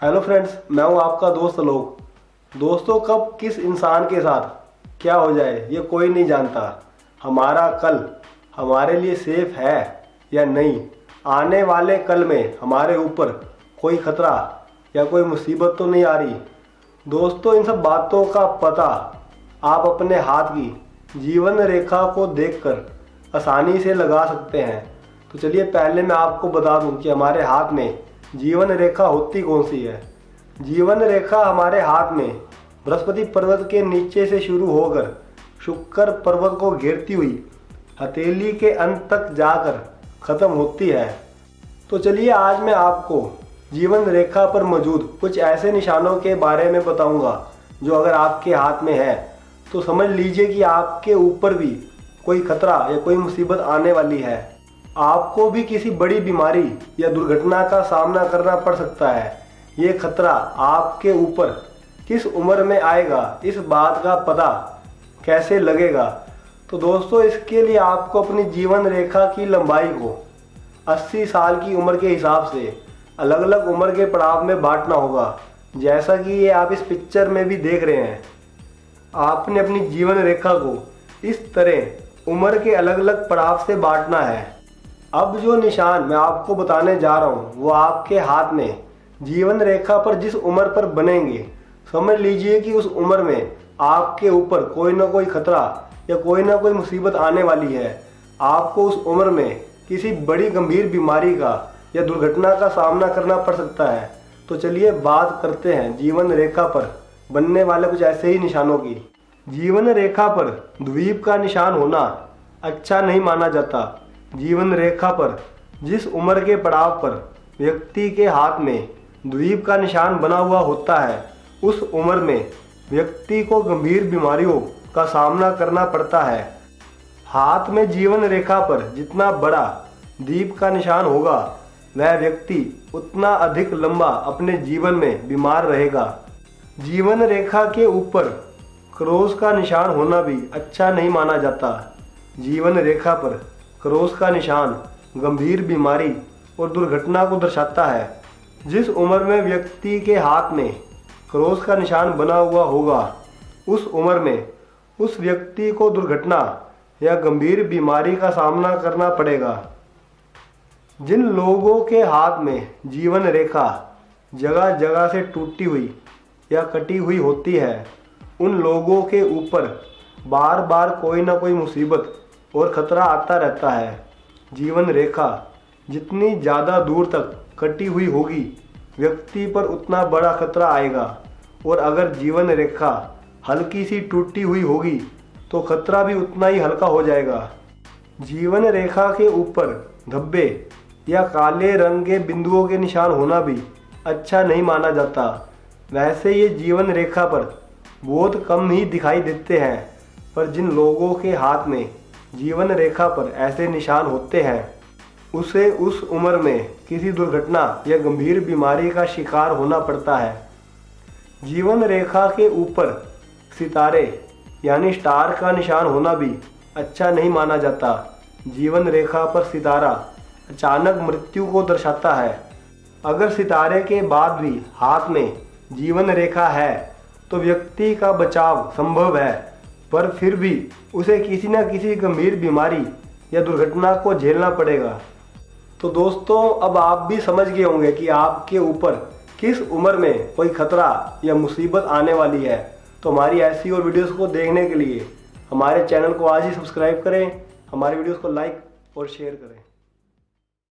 Hello friends, मैं हूं आपका दोस्त आलोक। दोस्तों, कब किस इंसान के साथ क्या हो जाए ये कोई नहीं जानता। हमारा कल हमारे लिए सेफ है या नहीं, आने वाले कल में हमारे ऊपर कोई खतरा या कोई मुसीबत तो नहीं आ रही। दोस्तों, इन सब बातों का पता आप अपने हाथ की जीवन रेखा को देखकर आसानी से लगा सकते हैं। तो चलिए पहले मैं आपको बता दूं कि हमारे हाथ में जीवन रेखा होती कौन सी है। जीवन रेखा हमारे हाथ में बृहस्पति पर्वत के नीचे से शुरू होकर शुक्र पर्वत को घेरती हुई हथेली के अंत तक जाकर खत्म होती है। तो चलिए आज मैं आपको जीवन रेखा पर मौजूद कुछ ऐसे निशानों के बारे में बताऊंगा जो अगर आपके हाथ में है तो समझ लीजिए कि आपके ऊपर भी कोई खतरा या कोई मुसीबत आने वाली है। आपको भी किसी बड़ी बीमारी या दुर्घटना का सामना करना पड़ सकता है। ये खतरा आपके ऊपर किस उम्र में आएगा, इस बात का पता कैसे लगेगा। तो दोस्तों, इसके लिए आपको अपनी जीवन रेखा की लंबाई को 80 साल की उम्र के हिसाब से अलग अलग उम्र के पड़ाव में बांटना होगा। जैसा कि ये आप इस पिक्चर में भी देख रहे हैं, आपने अपनी जीवन रेखा को इस तरह उम्र के अलग अलग पड़ाव से बांटना है। अब जो निशान मैं आपको बताने जा रहा हूँ वो आपके हाथ में जीवन रेखा पर जिस उम्र पर बनेंगे, समझ लीजिए कि उस उम्र में आपके ऊपर कोई ना कोई खतरा या कोई ना कोई मुसीबत आने वाली है। आपको उस उम्र में किसी बड़ी गंभीर बीमारी का या दुर्घटना का सामना करना पड़ सकता है। तो चलिए बात करते हैं जीवन रेखा पर बनने वाले कुछ ऐसे ही निशानों की। जीवन रेखा पर द्वीप का निशान होना अच्छा नहीं माना जाता। जीवन रेखा पर जिस उम्र के पड़ाव पर व्यक्ति के हाथ में द्वीप का निशान बना हुआ होता है, उस उम्र में व्यक्ति को गंभीर बीमारियों का सामना करना पड़ता है। हाथ में जीवन रेखा पर जितना बड़ा द्वीप का निशान होगा, वह व्यक्ति उतना अधिक लंबा अपने जीवन में बीमार रहेगा। जीवन रेखा के ऊपर क्रॉस का निशान होना भी अच्छा नहीं माना जाता। जीवन रेखा पर क्रॉस का निशान गंभीर बीमारी और दुर्घटना को दर्शाता है। जिस उम्र में व्यक्ति के हाथ में क्रॉस का निशान बना हुआ होगा, उस उम्र में उस व्यक्ति को दुर्घटना या गंभीर बीमारी का सामना करना पड़ेगा। जिन लोगों के हाथ में जीवन रेखा जगह जगह से टूटी हुई या कटी हुई होती है, उन लोगों के ऊपर बार बार कोई ना कोई मुसीबत और खतरा आता रहता है। जीवन रेखा जितनी ज़्यादा दूर तक कटी हुई होगी, व्यक्ति पर उतना बड़ा खतरा आएगा, और अगर जीवन रेखा हल्की सी टूटी हुई होगी तो खतरा भी उतना ही हल्का हो जाएगा। जीवन रेखा के ऊपर धब्बे या काले रंग के बिंदुओं के निशान होना भी अच्छा नहीं माना जाता। वैसे ये जीवन रेखा पर बहुत कम ही दिखाई देते हैं, पर जिन लोगों के हाथ में जीवन रेखा पर ऐसे निशान होते हैं, उसे उस उम्र में किसी दुर्घटना या गंभीर बीमारी का शिकार होना पड़ता है। जीवन रेखा के ऊपर सितारे यानी स्टार का निशान होना भी अच्छा नहीं माना जाता। जीवन रेखा पर सितारा अचानक मृत्यु को दर्शाता है। अगर सितारे के बाद भी हाथ में जीवन रेखा है तो व्यक्ति का बचाव संभव है, पर फिर भी उसे किसी न किसी गंभीर बीमारी या दुर्घटना को झेलना पड़ेगा। तो दोस्तों, अब आप भी समझ गए होंगे कि आपके ऊपर किस उम्र में कोई खतरा या मुसीबत आने वाली है। तो हमारी ऐसी और वीडियोस को देखने के लिए हमारे चैनल को आज ही सब्सक्राइब करें, हमारी वीडियोस को लाइक और शेयर करें।